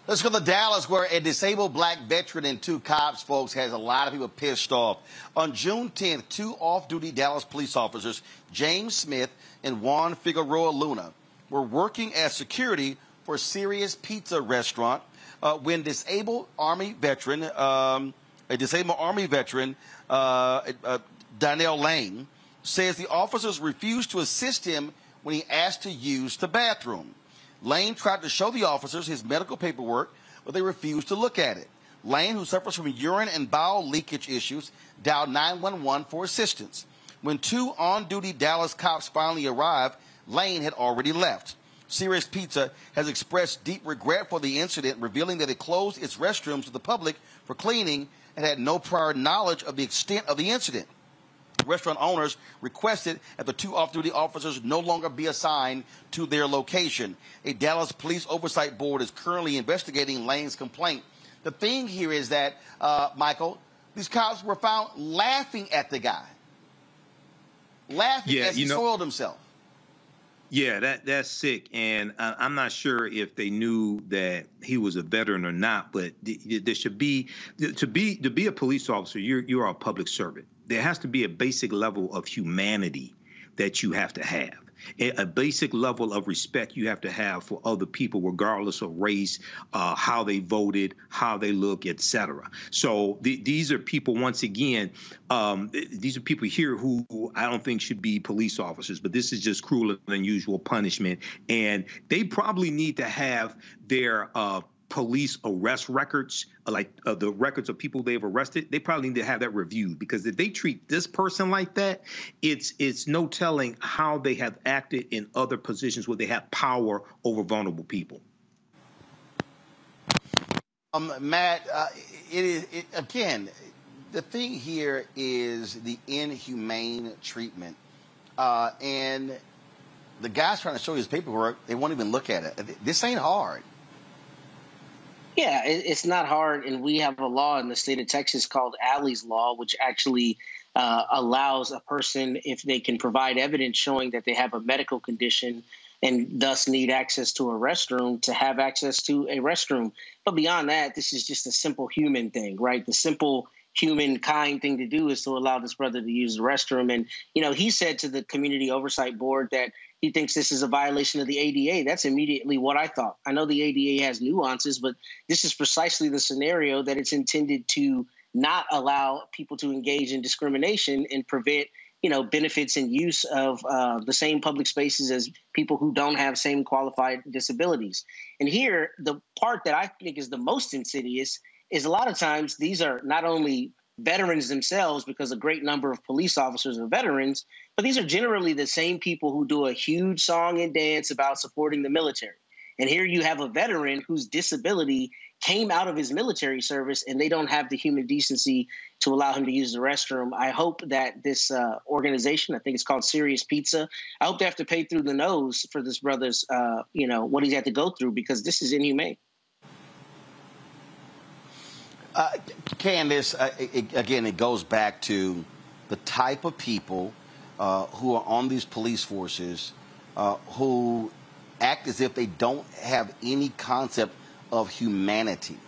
Let's go to Dallas, where a disabled black veteran and two cops, folks, has a lot of people pissed off. On June 10th, two off-duty Dallas police officers, James Smith and Juan Figueroa Luna, were working as security for a Serious Pizza restaurant when Dynell, Lane, says the officers refused to assist him when he asked to use the bathroom. Lane tried to show the officers his medical paperwork, but they refused to look at it. Lane, who suffers from urine and bowel leakage issues, dialed 911 for assistance. When two on-duty Dallas cops finally arrived, Lane had already left. Serious Pizza has expressed deep regret for the incident, revealing that it closed its restrooms to the public for cleaning and had no prior knowledge of the extent of the incident. Restaurant owners requested that the two off-duty officers no longer be assigned to their location. A Dallas Police Oversight Board is currently investigating Lane's complaint. The thing here is that, Michael, these cops were found laughing at the guy, laughing as he soiled himself. Yeah, that's sick, and I'm not sure if they knew that he was a veteran or not. But there should be to be a police officer. You're a public servant. There has to be a basic level of humanity that you have to have, a basic level of respect you have to have for other people, regardless of race, how they voted, how they look, etc. So these are people, once again, these are people here who I don't think should be police officers, but this is just cruel and unusual punishment. And they probably need to have their police arrest records, like the records of people they've arrested. They probably need to have that reviewed, because if they treat this person like that, it's no telling how they have acted in other positions where they have power over vulnerable people. Matt, again, the thing here is the inhumane treatment, and the guy's trying to show you his paperwork. They won't even look at it. This ain't hard. Yeah, it's not hard, and we have a law in the state of Texas called Alley's Law, which actually allows a person, if they can provide evidence showing that they have a medical condition and thus need access to a restroom, to have access to a restroom. But beyond that, this is just a simple human thing, right? The simple human kind thing to do is to allow this brother to use the restroom. And, he said to the Community Oversight Board that he thinks this is a violation of the ADA. That's immediately what I thought. I know the ADA has nuances, but this is precisely the scenario that it's intended to not allow people to engage in discrimination and prevent, benefits and use of the same public spaces as people who don't have same qualified disabilities. And here, the part that I think is the most insidious is a lot of times these are not only veterans themselves, because a great number of police officers are veterans, but these are generally the same people who do a huge song and dance about supporting the military. And here you have a veteran whose disability came out of his military service, and they don't have the human decency to allow him to use the restroom. I hope that this organization, I think it's called Serious Pizza, I hope they have to pay through the nose for this brother's, what he's had to go through, because this is inhumane. Candace, again, it goes back to the type of people who are on these police forces who act as if they don't have any concept of humanity.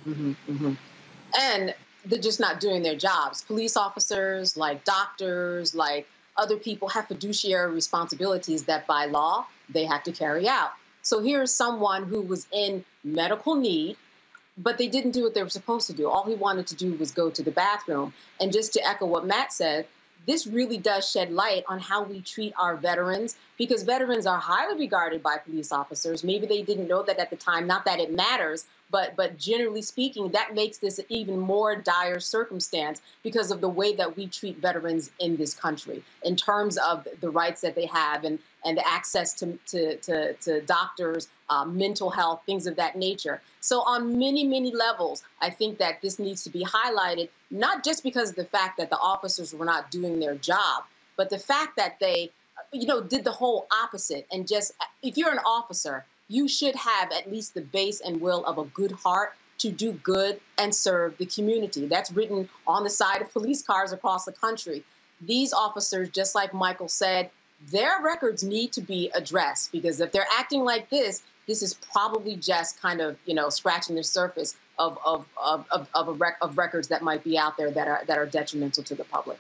And they're just not doing their jobs. Police officers, like doctors, like other people, have fiduciary responsibilities that by law they have to carry out. So here's someone who was in medical need, but they didn't do what they were supposed to do. All he wanted to do was go to the bathroom. And just to echo what Matt said, this really does shed light on how we treat our veterans, because veterans are highly regarded by police officers. Maybe they didn't know that at the time, not that it matters, but generally speaking, that makes this an even more dire circumstance because of the way that we treat veterans in this country in terms of the rights that they have and the access to doctors, mental health, things of that nature. So on many, many levels, I think that this needs to be highlighted, not just because of the fact that the officers were not doing their job, but the fact that they, did the whole opposite. And just, if you're an officer, you should have at least the base and will of a good heart to do good and serve the community. That's written on the side of police cars across the country. These officers, just like Michael said, their records need to be addressed, because if they're acting like this, this is probably just kind of, scratching the surface of records that might be out there that are detrimental to the public.